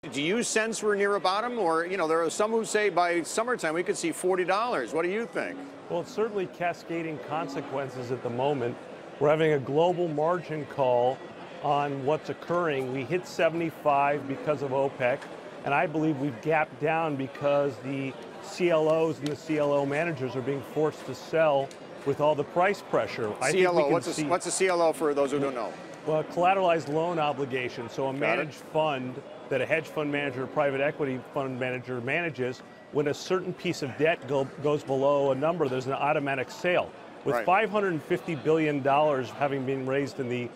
Do you sense we're near a bottom? Or, you know, there are some who say by summertime we could see $40. What do you think? Well, it's certainly cascading consequences at the moment. We're having a global margin call on what's occurring. We hit 75 because of OPEC, and I believe we've gapped down because the CLOs and the CLO managers are being forced to sell with all the price pressure. CLO, what's a CLO for those who don't know? Well, collateralized loan obligation. So a managed fund that a hedge fund manager, private equity fund manager manages, when a certain piece of debt goes below a number, there's an automatic sale. With $550 billion having been raised in the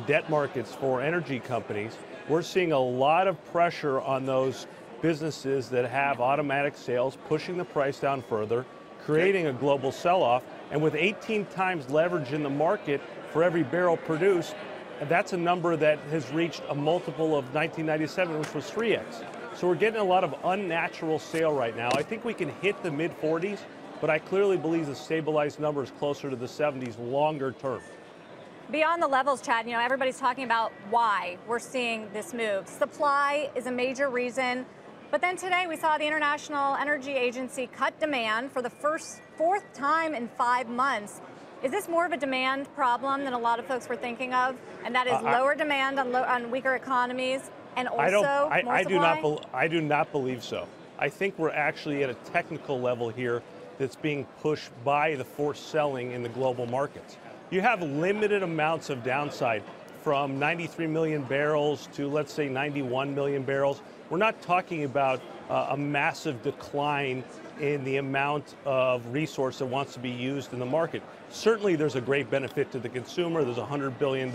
debt markets for energy companies, we're seeing a lot of pressure on those businesses that have automatic sales, pushing the price down further, creating a global sell-off. And with 18 times leverage in the market for every barrel produced, that's a number that has reached a multiple of 1997, which was 3x. So we're getting a lot of unnatural sale right now. I think we can hit the mid-40s, but I clearly believe the stabilized number is closer to the 70s longer term. Beyond the levels, Chad, you know, everybody's talking about why we're seeing this move. Supply is a major reason. But then today we saw the International Energy Agency cut demand for the fourth time in 5 months. Is this more of a demand problem than a lot of folks were thinking of? And that is lower demand on weaker economies and also more supply? I do not believe so. I think we're actually at a technical level here that's being pushed by the forced selling in the global markets. You have limited amounts of downside from 93 million barrels to, let's say, 91 million barrels. We're not talking about a massive decline in the amount of resource that wants to be used in the market. Certainly there's a great benefit to the consumer. There's a $100 billion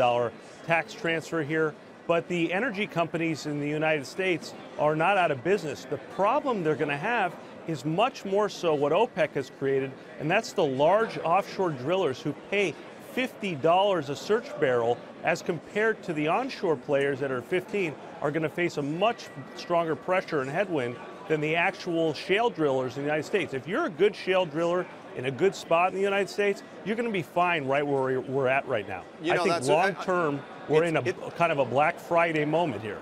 tax transfer here. But the energy companies in the United States are not out of business. The problem they're going to have is much more so what OPEC has created, and that's the large offshore drillers who pay $50 a search barrel as compared to the onshore players that are 15 are going to face a much stronger pressure and headwind than the actual shale drillers in the United States. If you're a good shale driller in a good spot in the United States, you're going to be fine right where we're at right now. I think long term, we're in a kind of a Black Friday moment here.